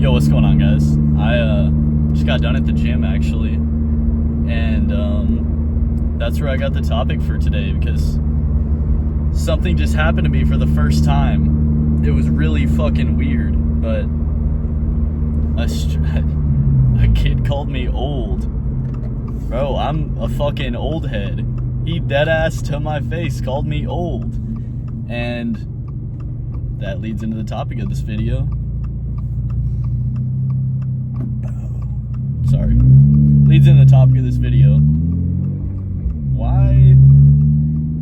Yo, what's going on, guys? I just got done at the gym, actually, and that's where I got the topic for today, because something just happened to me for the first time. It was really fucking weird, but a kid called me old. Bro, I'm a fucking old head. He deadass to my face called me old. And that leads into the topic of this video. Sorry. Leads into the topic of this video. Why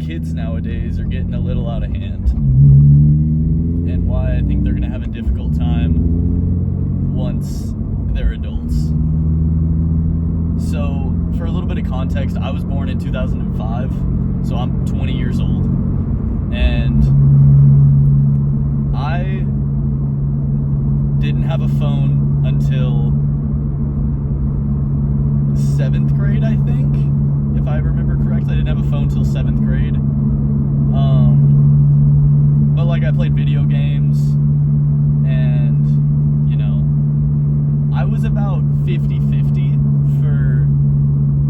kids nowadays are getting a little out of hand. And why I think they're going to have a difficult time once they're adults. So, for a little bit of context, I was born in 2005, so I'm 20 years old. And I didn't have a phone until 7th grade, I think, if I remember correctly. I didn't have a phone until 7th grade. But like, I played video games, and you know, I was about 50-50 for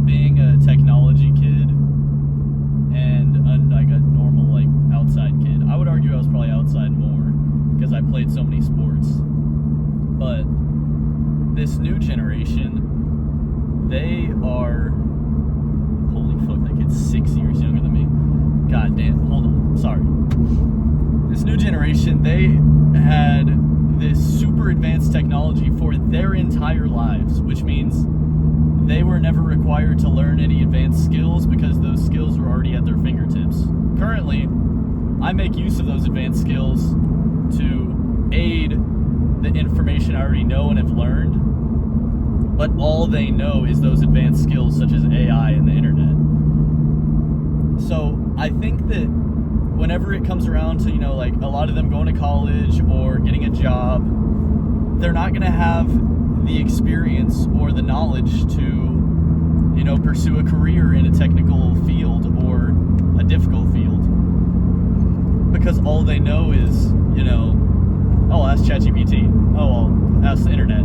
being a technology kid and like a normal, like, outside kid. I would argue I was probably outside more because I played so many sports. But this new generation, they are, holy fuck, that kid's 6 years younger than me. God damn, hold on, sorry. This new generation, they had this super advanced technology for their entire lives, which means they were never required to learn any advanced skills because those skills were already at their fingertips. Currently, I make use of those advanced skills to aid the information I already know and have learned. But all they know is those advanced skills such as AI and the internet. So I think that whenever it comes around to, you know, like, a lot of them going to college or getting a job, they're not going to have the experience or the knowledge to, you know, pursue a career in a technical field or a difficult field. Because all they know is, you know, oh, ask ChatGPT. Oh, I'll ask the internet.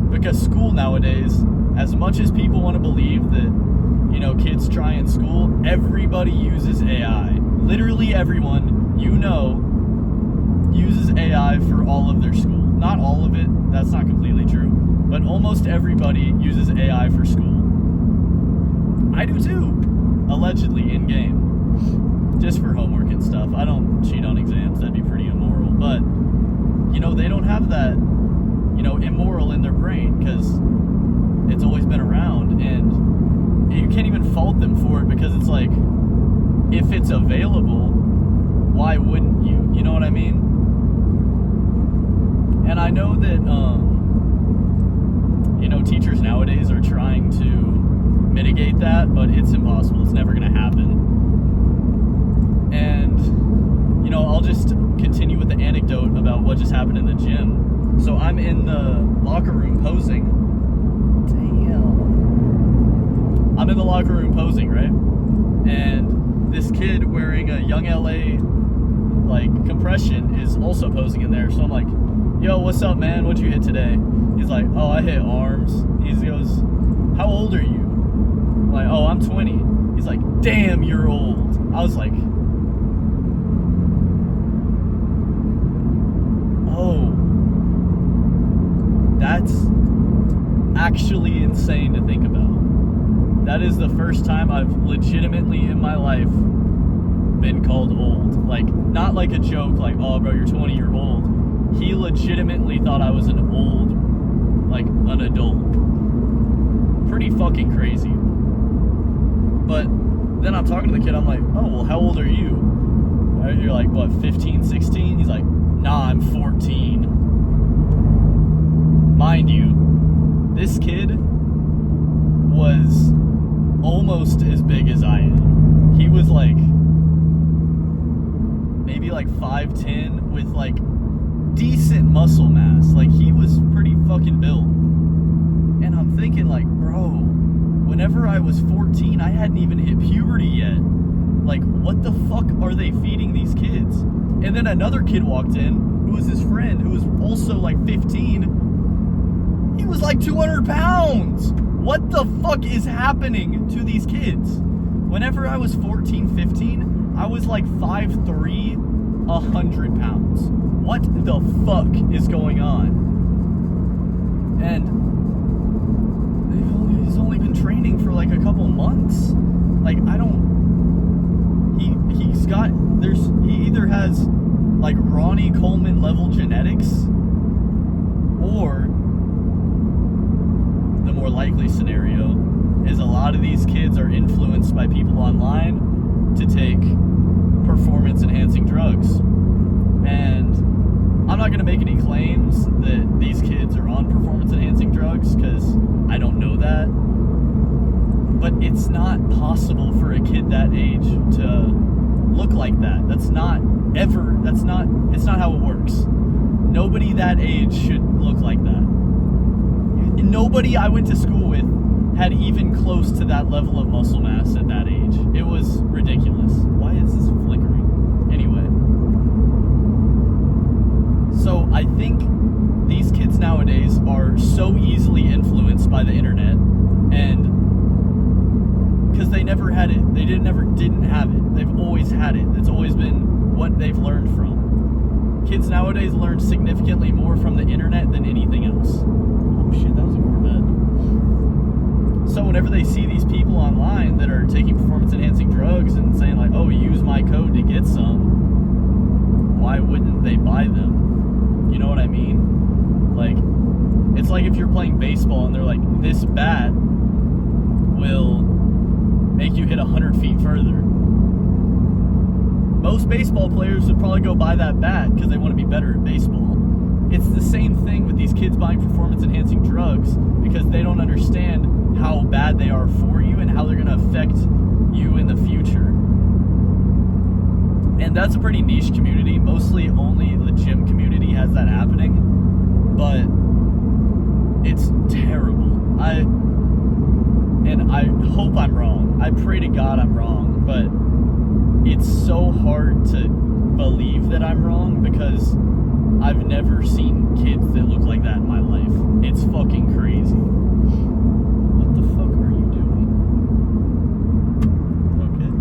Because school nowadays, as much as people want to believe that, you know, kids try in school, everybody uses AI. Literally everyone you know uses AI for all of their school. Not all of it, that's not completely true, but almost everybody uses AI for school. I do too, allegedly in game, just for homework and stuff. I don't cheat on exams, that'd be pretty immoral, but, you know, they don't have that, you know, immoral in their brain, because it's always been around, and you can't even fault them for it, because it's like, if it's available, why wouldn't you? You know what I mean? And I know that, you know, teachers nowadays are trying to mitigate that, but it's impossible. It's never going to happen. And, you know, I'll just continue with the anecdote about what just happened in the gym. So I'm in the locker room posing. Damn. I'm in the locker room posing, right? And this kid wearing a Young LA, like, compression is also posing in there. So I'm like, yo, what's up, man? What'd you hit today? He's like, oh, I hit arms. He goes, how old are you? I'm like, oh, I'm 20. He's like, damn, you're old. I was like, oh, that's actually insane to think about. That is the first time I've legitimately in my life been called old. Like, not like a joke, like, oh, bro, you're 20, you're old. He legitimately thought I was an old, like, an adult. Pretty fucking crazy. But then I'm talking to the kid, I'm like, oh, well, how old are you? You're like, what, 15, 16? He's like, nah, I'm 14. Mind you, this kid was almost as big as I am. He was like, maybe like 5'10", with like decent muscle mass. Like, he was pretty fucking built. And I'm thinking, like, bro, whenever I was 14, I hadn't even hit puberty yet. Like, what the fuck are they feeding these kids? And then another kid walked in, who was his friend, who was also like 15, he was like 200 pounds. What the fuck is happening to these kids? Whenever I was 14, 15, I was like 5'3", 100 pounds. What the fuck is going on? And he's only been training for like a couple months. Like, he either has like Ronnie Coleman level genetics, or the more likely scenario is a lot of these kids are influenced by people online to take performance enhancing drugs. And I'm not going to make any claims that these kids are on performance enhancing drugs, because I don't know that. But it's not possible for a kid that age to look like that. It's not how it works. Nobody that age should look like that. Nobody I went to school with had even close to that level of muscle mass at that age. It was ridiculous. Why is this flickering? Anyway. So I think these kids nowadays are so easily influenced by the internet, and because they never had it. They didn't have it. They've always had it. It's always been what they've learned from. Kids nowadays learn significantly more from the internet than anything else. Oh shit, that was a Corvette. So whenever they see these people online that are taking performance-enhancing drugs and saying like, oh, use my code to get some, why wouldn't they buy them? You know what I mean? Like, it's like if you're playing baseball and they're like, this bat will make you hit 100 feet further. Most baseball players would probably go buy that bat because they want to be better at baseball. It's the same thing with these kids buying performance-enhancing drugs, because they don't understand how bad they are for you and how they're going to affect you in the future. And that's a pretty niche community. Mostly only the gym community has that happening. But it's terrible. I hope I'm wrong. I pray to God I'm wrong. But it's so hard to believe that I'm wrong, because I've never seen kids that look like that in my life. It's fucking crazy. What the fuck are you doing? Okay.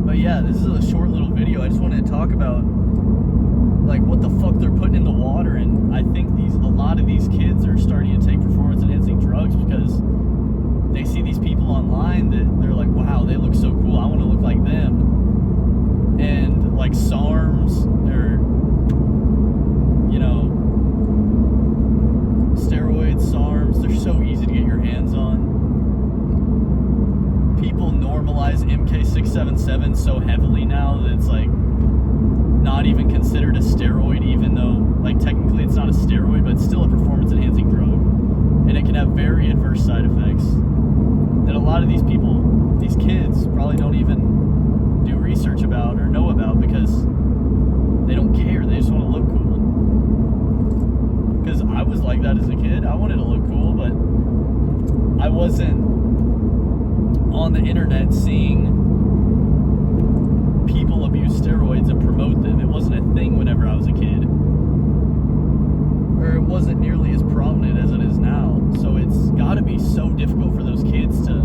But yeah, this is a short little video. I just wanted to talk about like what the fuck they're putting in the water, and I think a lot of these kids are starting to take performance enhancing drugs because they see these people online that they're like, wow, they look so cool, I want to look like them. And like SARMs, or steroids, SARMs, they're so easy to get your hands on. People normalize MK677 so heavily now that it's like not even considered a steroid, even though like technically it's not a steroid, but it's still a performance enhancing drug, and it can have very adverse side effects that a lot of these people, these kids, probably don't even do research about or know about, because they don't care. They just want to look cool. Because I was like that as a kid. I wanted to look cool, but I wasn't on the internet seeing people abuse steroids and promote them. It wasn't a thing whenever I was a kid. Or it wasn't nearly as prominent as it is now. So it's got to be so difficult for those kids to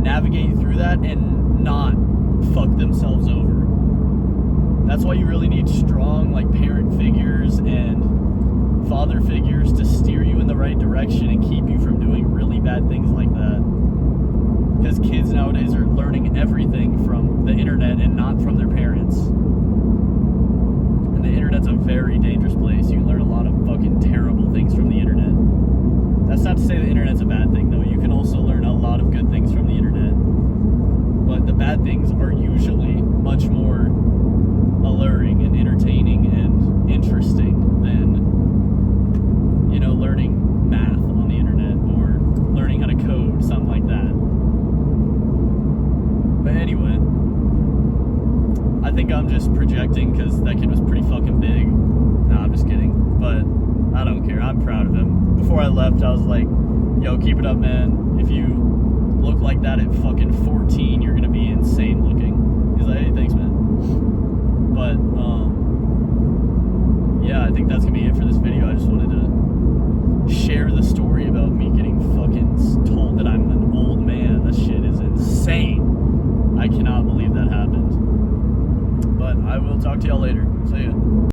navigate through that and not fuck themselves over. That's why you really need strong like parent figures and father figures to steer you in the right direction and keep you from doing really bad things like that. Because kids nowadays are learning everything from the internet and not from their parents. And the internet's a very dangerous place. You can learn a lot of fucking terrible things from the internet. That's not to say the internet's a bad thing, though. You can also learn a lot of good things from the internet. But the bad things are usually much more alluring and entertaining and interesting than, learning math on the internet or learning how to code, something like that. But anyway, I think I'm just projecting because that kid was pretty fucking big. No, I'm just kidding. But I don't care. I'm proud of him. Before I left, I was like, yo, keep it up, man. If you look like that at fucking 14, you're going to be insane looking. He's like, hey, thanks, man. that's gonna be it for this video. I just wanted to share the story about me getting fucking told that I'm an old man. That shit is insane. I cannot believe that happened. But I will talk to y'all later. See ya.